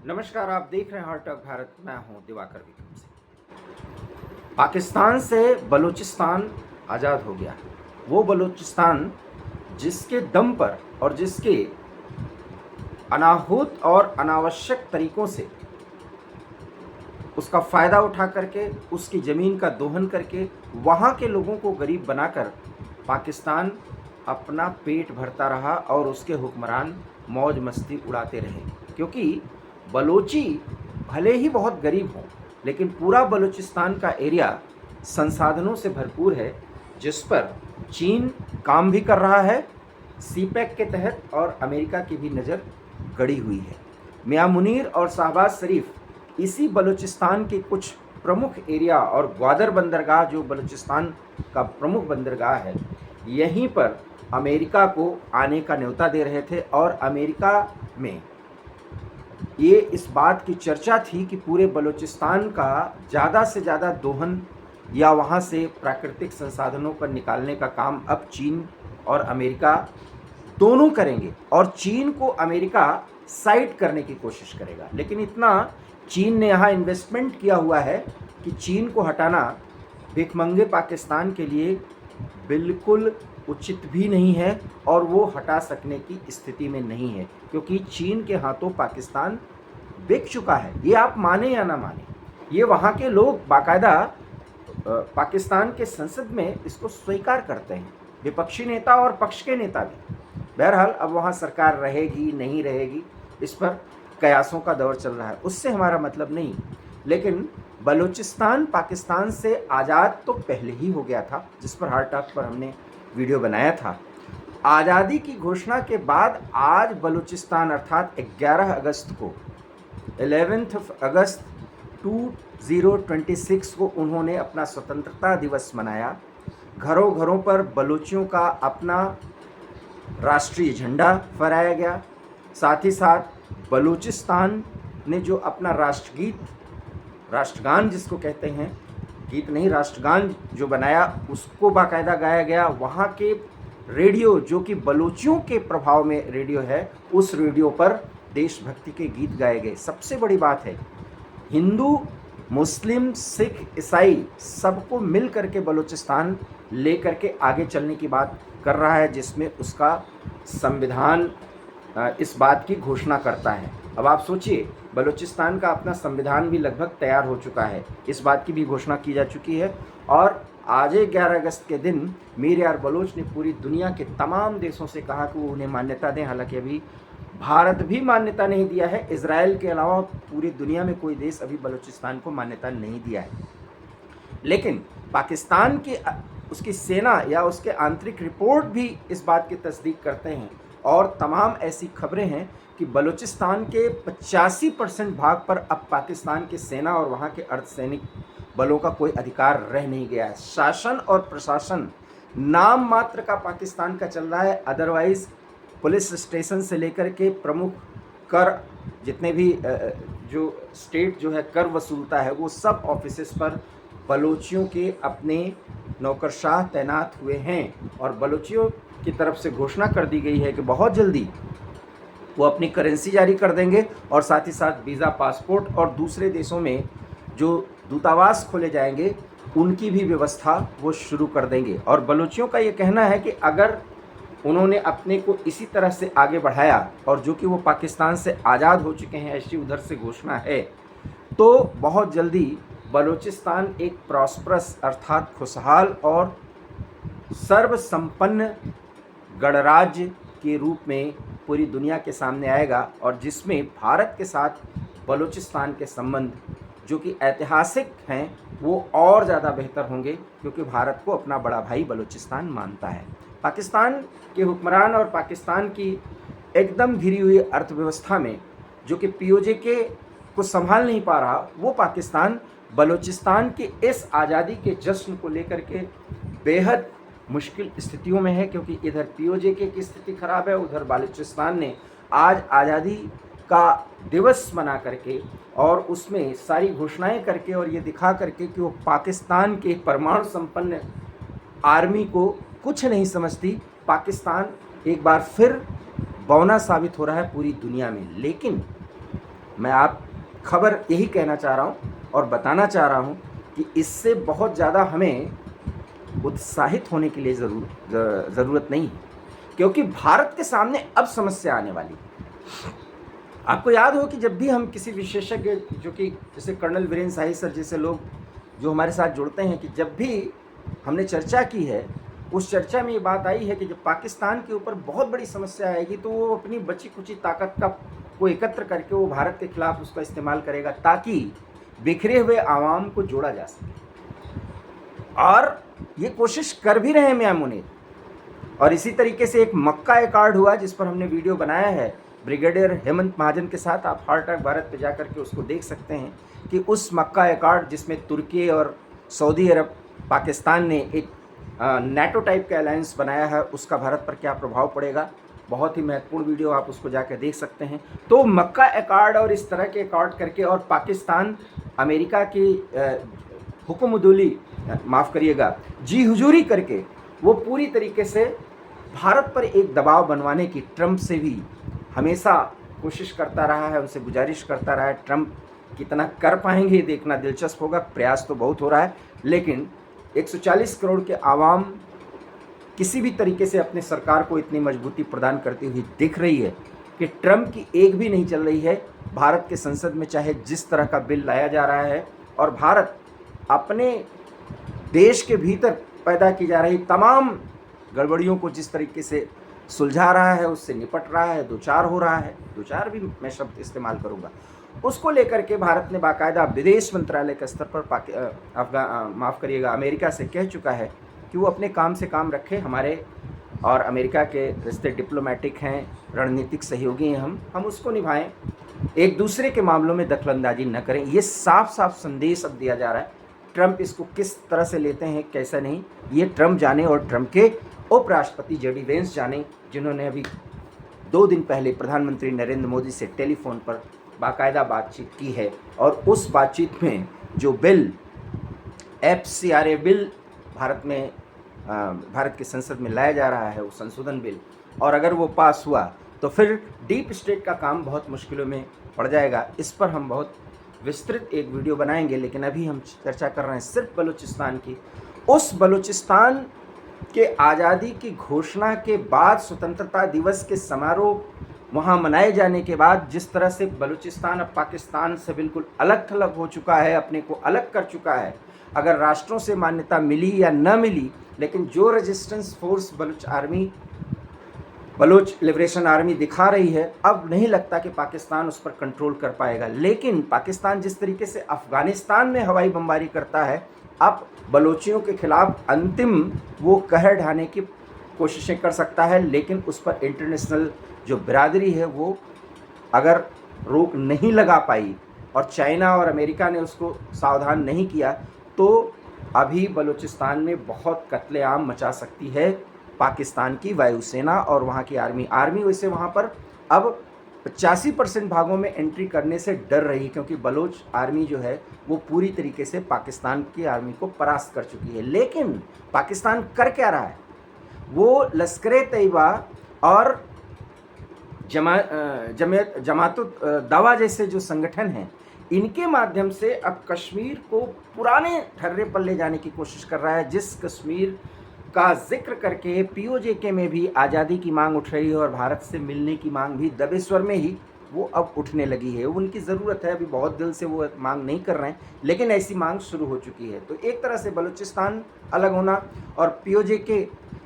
नमस्कार, आप देख रहे हैं हार्ट ऑफ भारत। मैं हूं दिवाकर विक्रम सिंह। पाकिस्तान से बलूचिस्तान आज़ाद हो गया। वो बलूचिस्तान जिसके दम पर और जिसके अनाहूत और अनावश्यक तरीकों से उसका फ़ायदा उठा करके, उसकी ज़मीन का दोहन करके, वहाँ के लोगों को गरीब बनाकर पाकिस्तान अपना पेट भरता रहा और उसके हुक्मरान मौज मस्ती उड़ाते रहे। क्योंकि बलोची भले ही बहुत गरीब हों, लेकिन पूरा बलूचिस्तान का एरिया संसाधनों से भरपूर है, जिस पर चीन काम भी कर रहा है सीपैक के तहत, और अमेरिका की भी नज़र गड़ी हुई है। मियां मुनीर और शहबाज शरीफ इसी बलूचिस्तान के कुछ प्रमुख एरिया और ग्वादर बंदरगाह, जो बलूचिस्तान का प्रमुख बंदरगाह है, यहीं पर अमेरिका को आने का न्योता दे रहे थे। और अमेरिका में ये इस बात की चर्चा थी कि पूरे बलूचिस्तान का ज़्यादा से ज़्यादा दोहन या वहाँ से प्राकृतिक संसाधनों को निकालने का काम अब चीन और अमेरिका दोनों करेंगे, और चीन को अमेरिका साइड करने की कोशिश करेगा। लेकिन इतना चीन ने यहाँ इन्वेस्टमेंट किया हुआ है कि चीन को हटाना भिखमंगे पाकिस्तान के लिए बिल्कुल उचित भी नहीं है, और वो हटा सकने की स्थिति में नहीं है, क्योंकि चीन के हाथों पाकिस्तान बिक चुका है। ये आप माने या ना माने, ये वहाँ के लोग बाकायदा पाकिस्तान के संसद में इसको स्वीकार करते हैं, विपक्षी नेता और पक्ष के नेता भी। बहरहाल अब वहाँ सरकार रहेगी नहीं रहेगी, इस पर कयासों का दौर चल रहा है, उससे हमारा मतलब नहीं। लेकिन बलूचिस्तान पाकिस्तान से आज़ाद तो पहले ही हो गया था, जिस पर हार्ट टॉक पर हमने वीडियो बनाया था। आज़ादी की घोषणा के बाद आज बलूचिस्तान अर्थात 11 अगस्त को 11 अगस्त 2026 को उन्होंने अपना स्वतंत्रता दिवस मनाया। घरों घरों पर बलूचियों का अपना राष्ट्रीय झंडा फहराया गया। साथ ही साथ बलूचिस्तान ने जो अपना राष्ट्रगीत, राष्ट्रगान जिसको कहते हैं, गीत नहीं राष्ट्रगान जो बनाया, उसको बाकायदा गाया गया। वहाँ के रेडियो, जो कि बलूचियों के प्रभाव में रेडियो है, उस रेडियो पर देशभक्ति के गीत गाए गए। सबसे बड़ी बात है, हिंदू, मुस्लिम, सिख, ईसाई सबको मिल करके बलूचिस्तान लेकर के आगे चलने की बात कर रहा है, जिसमें उसका संविधान इस बात की घोषणा करता है। अब आप सोचिए, बलूचिस्तान का अपना संविधान भी लगभग तैयार हो चुका है, इस बात की भी घोषणा की जा चुकी है। और आज 11 अगस्त के दिन मीर यार बलोच ने पूरी दुनिया के तमाम देशों से कहा कि वो उन्हें मान्यता दें। हालांकि अभी भारत भी मान्यता नहीं दिया है, इजराइल के अलावा पूरी दुनिया में कोई देश अभी बलूचिस्तान को मान्यता नहीं दिया है। लेकिन पाकिस्तान की उसकी सेना या उसके आंतरिक रिपोर्ट भी इस बात की तस्दीक करते हैं, और तमाम ऐसी खबरें हैं कि बलूचिस्तान के 85% भाग पर अब पाकिस्तान की सेना और वहाँ के अर्धसैनिक बलों का कोई अधिकार रह नहीं गया है। शासन और प्रशासन नाम मात्र का पाकिस्तान का चल रहा है, अदरवाइज़ पुलिस स्टेशन से लेकर के प्रमुख कर, जितने भी जो स्टेट जो है कर वसूलता है, वो सब ऑफिसेस पर बलूचियों के अपने नौकरशाह तैनात हुए हैं। और बलूचियों की तरफ से घोषणा कर दी गई है कि बहुत जल्दी वो अपनी करेंसी जारी कर देंगे, और साथ ही साथ वीज़ा, पासपोर्ट और दूसरे देशों में जो दूतावास खोले जाएंगे उनकी भी व्यवस्था वो शुरू कर देंगे। और बलूचियों का ये कहना है कि अगर उन्होंने अपने को इसी तरह से आगे बढ़ाया, और जो कि वो पाकिस्तान से आज़ाद हो चुके हैं, ऐसी उधर से घोषणा है, तो बहुत जल्दी बलूचिस्तान एक प्रॉस्परस अर्थात खुशहाल और सर्वसंपन्न गणराज्य के रूप में पूरी दुनिया के सामने आएगा, और जिसमें भारत के साथ बलूचिस्तान के संबंध जो कि ऐतिहासिक हैं वो और ज़्यादा बेहतर होंगे, क्योंकि भारत को अपना बड़ा भाई बलूचिस्तान मानता है। पाकिस्तान के हुक्मरान और पाकिस्तान की एकदम घिरी हुई अर्थव्यवस्था में जो कि पीओजे को संभाल नहीं पा रहा, वो पाकिस्तान बलूचिस्तान की इस आज़ादी के जश्न को लेकर के बेहद मुश्किल स्थितियों में है, क्योंकि इधर पीओजे की स्थिति खराब है, उधर बलूचिस्तान ने आज आज़ादी का दिवस मना करके और उसमें सारी घोषणाएं करके और ये दिखा करके कि वो पाकिस्तान के परमाणु संपन्न आर्मी को कुछ नहीं समझती, पाकिस्तान एक बार फिर बौना साबित हो रहा है पूरी दुनिया में। लेकिन मैं आप खबर यही कहना चाह रहा हूँ और बताना चाह रहा हूँ कि इससे बहुत ज़्यादा हमें उत्साहित होने के लिए ज़रूरत नहीं है, क्योंकि भारत के सामने अब समस्या आने वाली है। आपको याद हो कि जब भी हम किसी विशेषज्ञ, जो कि जैसे कर्नल वीरेंद्र शाही सर जैसे लोग जो हमारे साथ जुड़ते हैं, कि जब भी हमने चर्चा की है, उस चर्चा में ये बात आई है कि जब पाकिस्तान के ऊपर बहुत बड़ी समस्या आएगी तो वो अपनी बची कुची ताकत को एकत्र करके वो भारत के खिलाफ उसका इस्तेमाल करेगा, ताकि बिखरे हुए आवाम को जोड़ा जा सके। और ये कोशिश कर भी रहे हैं मियां मुनीर। और इसी तरीके से एक मक्का अकॉर्ड हुआ जिस पर हमने वीडियो बनाया है ब्रिगेडियर हेमंत महाजन के साथ, आप हार्ट अटैक भारत पे जाकर के उसको देख सकते हैं कि उस मक्का अकॉर्ड जिसमें तुर्की और सऊदी अरब, पाकिस्तान ने एक नेटो टाइप का अलायंस बनाया है, उसका भारत पर क्या प्रभाव पड़ेगा। बहुत ही महत्वपूर्ण वीडियो, आप उसको जाकर देख सकते हैं। तो मक्का अकॉर्ड और इस तरह के अकॉर्ड करके और पाकिस्तान अमेरिका की हुक्मदुली, माफ़ करिएगा, जी हुजूरी करके वो पूरी तरीके से भारत पर एक दबाव बनवाने की ट्रंप से भी हमेशा कोशिश करता रहा है, उनसे गुजारिश करता रहा है। ट्रंप कितना कर पाएंगे देखना दिलचस्प होगा। प्रयास तो बहुत हो रहा है, लेकिन 140 करोड़ के आवाम किसी भी तरीके से अपने सरकार को इतनी मजबूती प्रदान करती हुई दिख रही है कि ट्रंप की एक भी नहीं चल रही है। भारत के संसद में चाहे जिस तरह का बिल लाया जा रहा है, और भारत अपने देश के भीतर पैदा की जा रही तमाम गड़बड़ियों को जिस तरीके से सुलझा रहा है, उससे निपट रहा है, दो चार हो रहा है, दो चार भी मैं शब्द इस्तेमाल करूँगा, उसको लेकर के भारत ने बाकायदा विदेश मंत्रालय के स्तर पर माफ़ करिएगा अमेरिका से कह चुका है कि वो अपने काम से काम रखे। हमारे और अमेरिका के रिश्ते डिप्लोमेटिक हैं, रणनीतिक सहयोगी हैं, हम उसको निभाएं, एक दूसरे के मामलों में दखलंदाजी न करें। ये साफ साफ संदेश अब दिया जा रहा है। ट्रंप इसको किस तरह से लेते हैं, कैसा नहीं, ये ट्रंप जाने और ट्रंप के उपराष्ट्रपति जेडी वेंस जाने, जिन्होंने अभी 2 दिन पहले प्रधानमंत्री नरेंद्र मोदी से टेलीफोन पर बाकायदा बातचीत की है। और उस बातचीत में जो बिल FCRA बिल भारत की संसद में लाया जा रहा है, वो संशोधन बिल, और अगर वो पास हुआ तो फिर डीप स्टेट का काम बहुत मुश्किलों में पड़ जाएगा। इस पर हम बहुत विस्तृत एक वीडियो बनाएंगे, लेकिन अभी हम चर्चा कर रहे हैं सिर्फ बलूचिस्तान की। उस बलूचिस्तान के आज़ादी की घोषणा के बाद, स्वतंत्रता दिवस के समारोह वहाँ मनाए जाने के बाद, जिस तरह से बलूचिस्तान अब पाकिस्तान से बिल्कुल अलग थलग हो चुका है, अपने को अलग कर चुका है। अगर राष्ट्रों से मान्यता मिली या न मिली, लेकिन जो resistance force Baloch liberation army दिखा रही है, अब नहीं लगता कि पाकिस्तान उस पर कंट्रोल कर पाएगा। लेकिन पाकिस्तान जिस तरीके से अफ़गानिस्तान में हवाई बमबारी करता है, अब बलोचियों के खिलाफ अंतिम वो कहर ढाने की कोशिशें कर सकता है। लेकिन उस पर इंटरनेशनल जो बिरादरी है, वो अगर रोक नहीं लगा पाई और चाइना और अमेरिका ने उसको सावधान नहीं किया, तो अभी बलूचिस्तान में बहुत कत्लेआम मचा सकती है पाकिस्तान की वायुसेना और वहाँ की आर्मी वैसे वहाँ पर अब 85% भागों में एंट्री करने से डर रही, क्योंकि बलोच आर्मी जो है वो पूरी तरीके से पाकिस्तान की आर्मी को परास्त कर चुकी है। लेकिन पाकिस्तान कर क्या रहा है, वो लश्कर तैयबा और जमातुत दावा जैसे जो संगठन हैं, इनके माध्यम से अब कश्मीर को पुराने ठर्रे पर ले जाने की कोशिश कर रहा है। जिस कश्मीर का जिक्र करके POJK में भी आज़ादी की मांग उठ रही है और भारत से मिलने की मांग भी दबे स्वर में ही वो अब उठने लगी है। उनकी ज़रूरत है, अभी बहुत दिल से वो मांग नहीं कर रहे हैं, लेकिन ऐसी मांग शुरू हो चुकी है। तो एक तरह से बलूचिस्तान अलग होना और POJK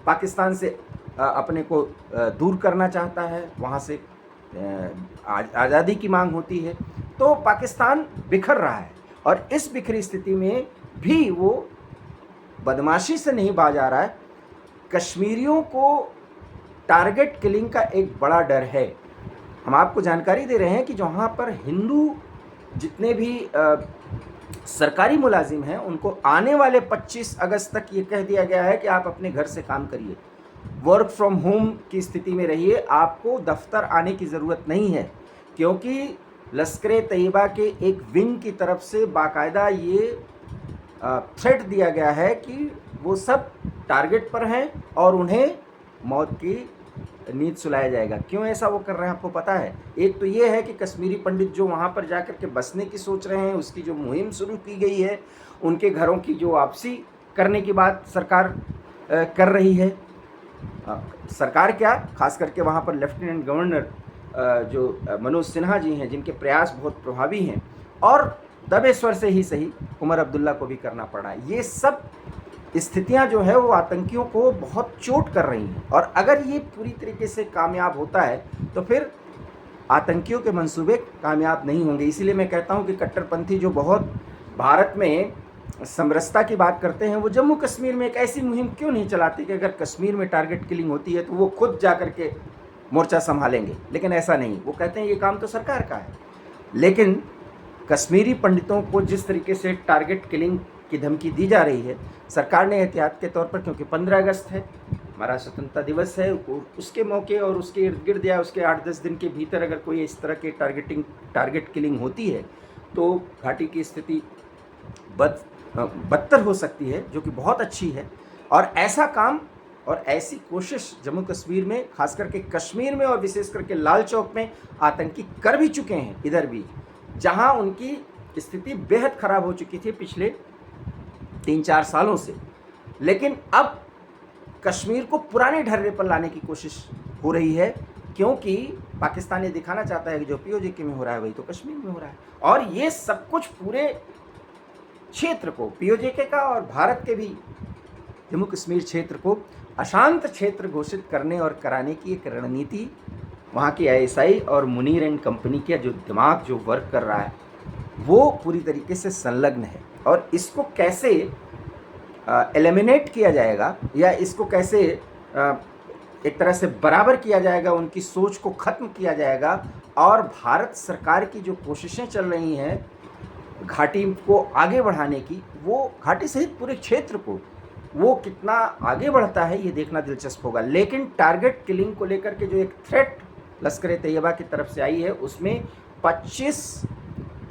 पाकिस्तान से अपने को दूर करना चाहता है, वहाँ से आज़ादी की मांग होती है, तो पाकिस्तान बिखर रहा है। और इस बिखरी स्थिति में भी वो बदमाशी से नहीं बाज आ रहा है। कश्मीरियों को टारगेट किलिंग का एक बड़ा डर है। हम आपको जानकारी दे रहे हैं कि जहाँ पर हिंदू जितने भी सरकारी मुलाजिम हैं, उनको आने वाले 25 अगस्त तक ये कह दिया गया है कि आप अपने घर से काम करिए, वर्क फ्रॉम होम की स्थिति में रहिए, आपको दफ्तर आने की ज़रूरत नहीं है। क्योंकि लश्कर तैयबा के एक विंग की तरफ से बाकायदा ये थ्रेट दिया गया है कि वो सब टारगेट पर हैं और उन्हें मौत की नींद सुलाया जाएगा। क्यों ऐसा वो कर रहे हैं आपको पता है? एक तो ये है कि कश्मीरी पंडित जो वहाँ पर जाकर के बसने की सोच रहे हैं, उसकी जो मुहिम शुरू की गई है, उनके घरों की जो वापसी करने की बात सरकार कर रही है। सरकार क्या, खास करके वहाँ पर लेफ्टिनेंट गवर्नर जो मनोज सिन्हा जी हैं, जिनके प्रयास बहुत प्रभावी हैं, और दबे स्वर से ही सही उमर अब्दुल्ला को भी करना पड़ा। ये सब स्थितियां जो है वो आतंकियों को बहुत चोट कर रही हैं, और अगर ये पूरी तरीके से कामयाब होता है तो फिर आतंकियों के मंसूबे कामयाब नहीं होंगे। इसीलिए मैं कहता हूं कि कट्टरपंथी जो बहुत भारत में समरसता की बात करते हैं, वो जम्मू कश्मीर में एक ऐसी मुहिम क्यों नहीं चलाते कि अगर कश्मीर में टारगेट किलिंग होती है तो वो खुद जा कर के मोर्चा संभालेंगे। लेकिन ऐसा नहीं, वो कहते हैं ये काम तो सरकार का है। लेकिन कश्मीरी पंडितों को जिस तरीके से टारगेट किलिंग की धमकी दी जा रही है, सरकार ने एहतियात के तौर पर, क्योंकि 15 अगस्त है, हमारा स्वतंत्रता दिवस है, उसके मौके और उसके इर्द गिर्द या उसके 8-10 दिन के भीतर अगर कोई इस तरह के टारगेट किलिंग होती है तो घाटी की स्थिति बदतर हो सकती है, जो कि बहुत अच्छी है। और ऐसा काम और ऐसी कोशिश जम्मू कश्मीर में, खास करके कश्मीर में और विशेष करके लाल चौक में आतंकी कर भी चुके हैं, इधर भी, जहां उनकी स्थिति बेहद खराब हो चुकी थी पिछले 3-4 सालों से। लेकिन अब कश्मीर को पुराने ढर्रे पर लाने की कोशिश हो रही है, क्योंकि पाकिस्तान ये दिखाना चाहता है कि जो पीओजे में हो रहा है वही तो कश्मीर में हो रहा है। और ये सब कुछ पूरे क्षेत्र को, पीओजे का और भारत के भी जम्मू कश्मीर क्षेत्र को अशांत क्षेत्र घोषित करने और कराने की एक रणनीति वहाँ की आईएसआई और मुनीर एंड कंपनी का जो दिमाग जो वर्क कर रहा है वो पूरी तरीके से संलग्न है। और इसको कैसे एलिमिनेट किया जाएगा या इसको कैसे एक तरह से बराबर किया जाएगा, उनकी सोच को ख़त्म किया जाएगा, और भारत सरकार की जो कोशिशें चल रही हैं घाटी को आगे बढ़ाने की, वो घाटी सहित पूरे क्षेत्र को वो कितना आगे बढ़ता है ये देखना दिलचस्प होगा। लेकिन टारगेट किलिंग को लेकर के जो एक थ्रेट लश्कर ए तैयबा की तरफ से आई है, उसमें 25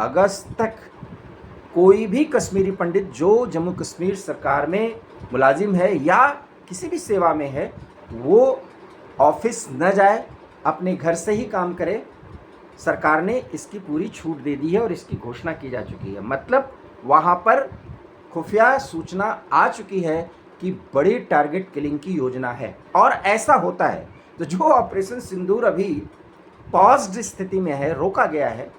अगस्त तक कोई भी कश्मीरी पंडित जो जम्मू कश्मीर सरकार में मुलाजिम है या किसी भी सेवा में है, वो ऑफिस न जाए, अपने घर से ही काम करे। सरकार ने इसकी पूरी छूट दे दी है और इसकी घोषणा की जा चुकी है। मतलब वहाँ पर खुफिया सूचना आ चुकी है कि बड़ी टारगेट किलिंग की योजना है। और ऐसा होता है तो जो ऑपरेशन सिंदूर अभी पॉज्ड स्थिति में है, रोका गया है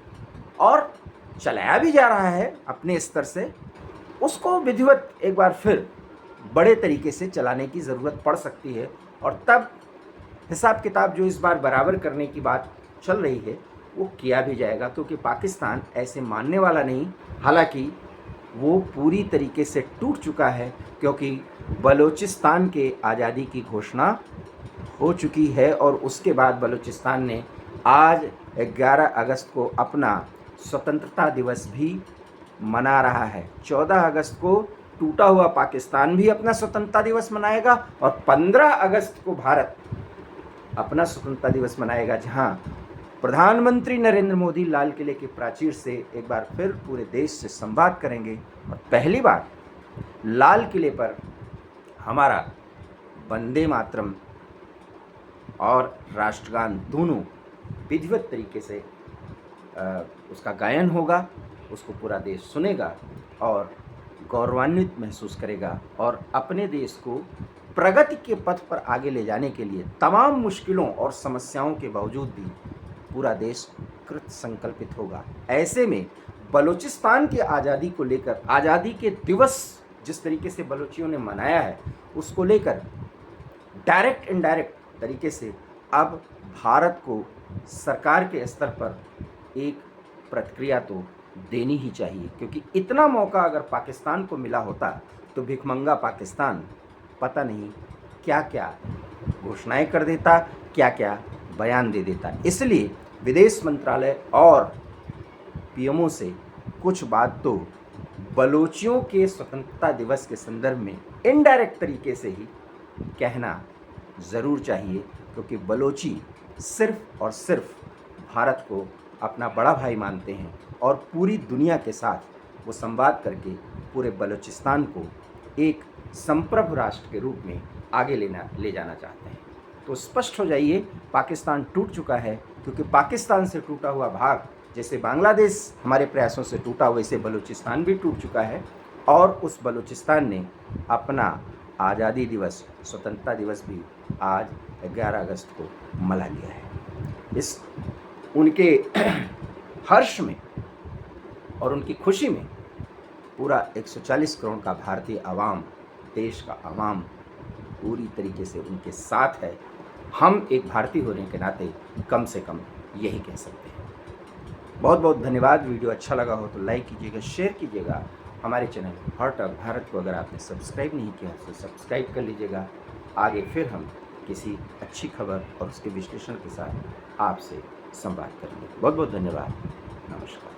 और चलाया भी जा रहा है अपने स्तर से, उसको विधिवत एक बार फिर बड़े तरीके से चलाने की ज़रूरत पड़ सकती है। और तब हिसाब किताब जो इस बार बराबर करने की बात चल रही है वो किया भी जाएगा, क्योंकि पाकिस्तान ऐसे मानने वाला नहीं। हालांकि वो पूरी तरीके से टूट चुका है, क्योंकि बलूचिस्तान के आज़ादी की घोषणा हो चुकी है और उसके बाद बलूचिस्तान ने आज 11 अगस्त को अपना स्वतंत्रता दिवस भी मना रहा है। 14 अगस्त को टूटा हुआ पाकिस्तान भी अपना स्वतंत्रता दिवस मनाएगा और 15 अगस्त को भारत अपना स्वतंत्रता दिवस मनाएगा, जहां प्रधानमंत्री नरेंद्र मोदी लाल किले के प्राचीर से एक बार फिर पूरे देश से संवाद करेंगे। और पहली बार लाल किले पर हमारा वंदे मातरम और राष्ट्रगान दोनों विधिवत तरीके से उसका गायन होगा, उसको पूरा देश सुनेगा और गौरवान्वित महसूस करेगा और अपने देश को प्रगति के पथ पर आगे ले जाने के लिए तमाम मुश्किलों और समस्याओं के बावजूद भी पूरा देश कृत संकल्पित होगा। ऐसे में बलूचिस्तान की आज़ादी को लेकर, आज़ादी के दिवस जिस तरीके से बलूचियों ने मनाया है, उसको लेकर डायरेक्ट इनडायरेक्ट तरीके से अब भारत को सरकार के स्तर पर एक प्रतिक्रिया तो देनी ही चाहिए, क्योंकि इतना मौका अगर पाकिस्तान को मिला होता तो भिखमंगा पाकिस्तान पता नहीं क्या क्या घोषणाएं कर देता, क्या क्या बयान दे देता। इसलिए विदेश मंत्रालय और पीएमओ से कुछ बात तो बलूचियों के स्वतंत्रता दिवस के संदर्भ में इनडायरेक्ट तरीके से ही कहना ज़रूर चाहिए, क्योंकि बलोची सिर्फ़ और सिर्फ भारत को अपना बड़ा भाई मानते हैं और पूरी दुनिया के साथ वो संवाद करके पूरे बलूचिस्तान को एक संप्रभु राष्ट्र के रूप में आगे ले जाना चाहते हैं। तो स्पष्ट हो जाइए पाकिस्तान टूट चुका है, क्योंकि पाकिस्तान से टूटा हुआ भाग जैसे बांग्लादेश हमारे प्रयासों से टूटा वैसे बलूचिस्तान भी टूट चुका है। और उस बलूचिस्तान ने अपना आज़ादी दिवस, स्वतंत्रता दिवस भी आज 11 अगस्त को मना लिया है। इस उनके हर्ष में और उनकी खुशी में पूरा 140 करोड़ का भारतीय आवाम, देश का आवाम पूरी तरीके से उनके साथ है। हम एक भारतीय होने के नाते कम से कम यही कह सकते हैं। बहुत बहुत धन्यवाद। वीडियो अच्छा लगा हो तो लाइक कीजिएगा, शेयर कीजिएगा। हमारे चैनल हॉट ऑफ भारत को अगर आपने सब्सक्राइब नहीं किया तो सब्सक्राइब कर लीजिएगा। आगे फिर हम किसी अच्छी खबर और उसके विश्लेषण के साथ आपसे संवाद करेंगे। बहुत बहुत धन्यवाद। नमस्कार।